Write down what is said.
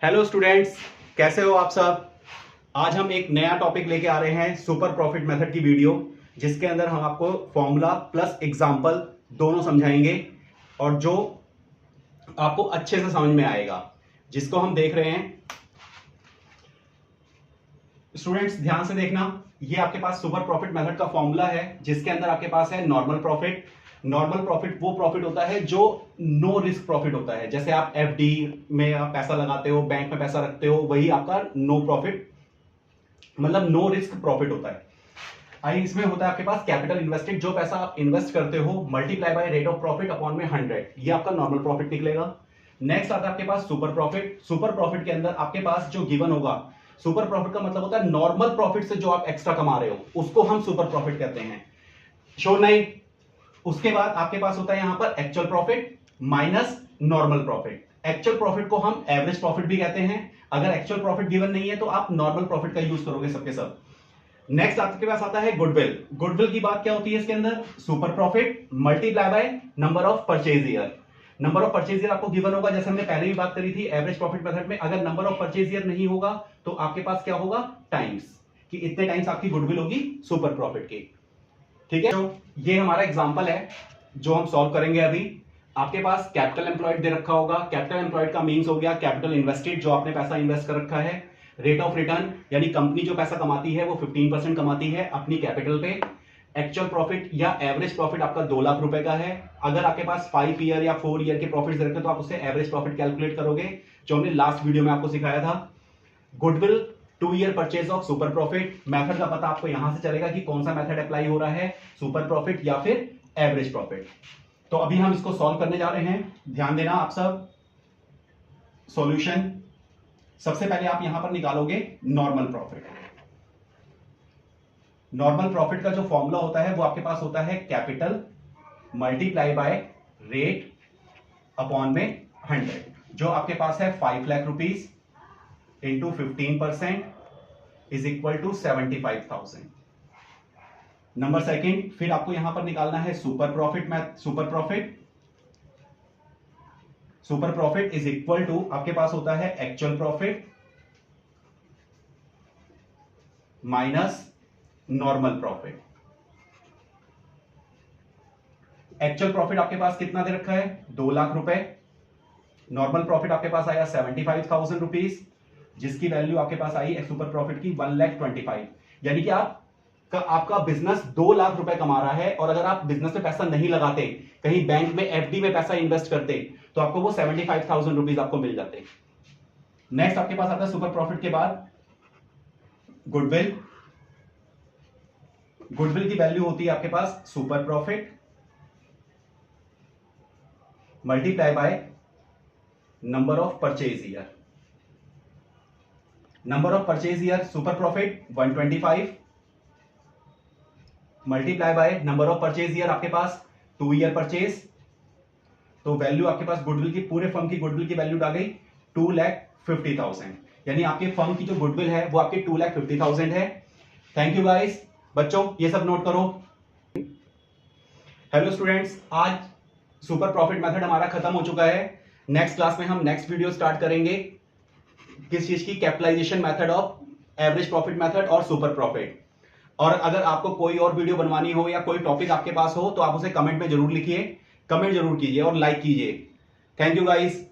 Hello students, कैसे हो आप सब। आज हम एक नया टॉपिक लेके आ रहे हैं, सुपर प्रॉफिट मेथड की वीडियो, जिसके अंदर हम आपको फॉर्मूला प्लस एग्जाम्पल दोनों समझाएंगे और जो आपको अच्छे से समझ में आएगा, जिसको हम देख रहे हैं। स्टूडेंट्स ध्यान से देखना, ये आपके पास सुपर प्रॉफिट मेथड का फॉर्मूला है, जिसके अंदर आपके पास है नॉर्मल प्रॉफिट। नॉर्मल प्रॉफिट वो प्रॉफिट होता है जो नो रिस्क प्रॉफिट होता है। जैसे आप एफडी में आप पैसा लगाते हो, बैंक में पैसा रखते हो, वही आपका नो प्रॉफिट मतलब नो रिस्क प्रॉफिट होता है। आई इसमें होता है आपके पास कैपिटल इन्वेस्टेड, जो पैसा आप इन्वेस्ट करते हो multiply by rate of profit upon में 100, ये आपका नॉर्मल प्रॉफिट निकलेगा। नेक्स्ट आता है आपके पास सुपर प्रॉफिट। सुपर प्रॉफिट के अंदर आपके पास जो गिवन होगा, सुपर प्रॉफिट का मतलब होता है नॉर्मल प्रॉफिट से जो आप एक्स्ट्रा कमा रहे हो, उसको हम सुपर प्रॉफिट कहते हैं। श्योर नहीं। उसके बाद आपके पास होता है यहां पर actual profit minus normal profit. Actual profit को हम एवरेज प्रॉफिट भी कहते हैं। अगर एक्चुअल प्रॉफिट गिवन नहीं है तो आप नॉर्मल प्रॉफिट का यूज करोगे सबके सब। नेक्स्ट आपके पास आता है गुडविल। गुडविल की बात क्या होती है इसके अंदर, super profit multiply by number of purchase year. Number of purchase year आपको गिवन होगा, जैसे हमने पहले भी बात करी थी एवरेज प्रॉफिट मेथड में। अगर नंबर ऑफ परचेज ईयर नहीं होगा तो आपके पास क्या होगा, टाइम्स, कि इतने टाइम्स आपकी गुडविल होगी सुपर प्रॉफिट की। ठीक है, तो ये हमारा एग्जांपल है जो हम सॉल्व करेंगे अभी। आपके पास कैपिटल एम्प्लॉयड दे रखा होगा। कैपिटल एम्प्लॉयड का मीन्स हो गया कैपिटल इन्वेस्टेड, जो आपने पैसा इन्वेस्ट कर रखा है। रेट ऑफ रिटर्न यानी कंपनी जो पैसा कमाती है वो 15% कमाती है अपनी कैपिटल पे। एक्चुअल प्रॉफिट या एवरेज प्रॉफिट आपका 2 लाख रुपए का है। अगर आपके पास 5 ईयर या 4 ईयर के प्रॉफिट दे रखे हैं तो आप उससे एवरेज प्रॉफिट कैलकुलेट करोगे, जो हमने लास्ट वीडियो में आपको सिखाया था। Goodwill 2 year purchase of super profit. Method का पता आपको यहां से चलेगा कि कौन सा मेथड अप्लाई हो रहा है, सुपर प्रॉफिट या फिर एवरेज प्रॉफिट। तो अभी हम इसको सॉल्व करने जा रहे हैं, ध्यान देना आप सब। सॉल्यूशन सबसे पहले आप यहां पर निकालोगे नॉर्मल प्रॉफिट। नॉर्मल प्रॉफिट का जो फॉर्मूला होता है वो आपके पास होता है capital multiply by rate upon में 100। जो आपके पास है 5 lakh rupees into 15% is equal to 75,000। Number second, फिर आपको यहां पर निकालना है super profit. Super profit is equal to आपके पास होता है actual profit minus normal profit. Actual profit आपके पास कितना दे रखा है, 2 लाख रुपए। नॉर्मल प्रॉफिट आपके पास आया 75,000 रुपीज, जिसकी वैल्यू आपके पास आई सुपर प्रॉफिट की 1,25,000। यानी कि आपका बिजनेस 2 लाख रुपए कमा रहा है, और अगर आप बिजनेस में पैसा नहीं लगाते, कहीं बैंक में एफडी में पैसा इन्वेस्ट करते, तो आपको वो 75,000 रुपीज आपको मिल जाते। नेक्स्ट आपके पास आता है सुपर प्रॉफिट के बाद गुडविल। गुडविल की वैल्यू होती है आपके पास super profit multiply by number of purchase year. Number of purchase year super profit 125 multiply by number of purchase year आपके पास 2 ईयर परचेज। तो वैल्यू आपके पास गुडविल की, पूरे फर्म की गुडविल की वैल्यू आ गई 2,50,000। यानी आपके फर्म की जो गुडविल है वो आपकी 2,50,000 है। Thank you guys. बच्चों ये सब नोट करो। हेलो स्टूडेंट्स, आज सुपर प्रॉफिट मेथड हमारा खत्म हो चुका है। नेक्स्ट क्लास में हम नेक्स्ट वीडियो स्टार्ट करेंगे किस चीज की, capitalisation method of average profit method और सुपर प्रॉफिट। और अगर आपको कोई और वीडियो बनवानी हो या कोई टॉपिक आपके पास हो तो आप उसे कमेंट में जरूर लिखिए, कमेंट जरूर कीजिए और लाइक कीजिए। Thank you guys.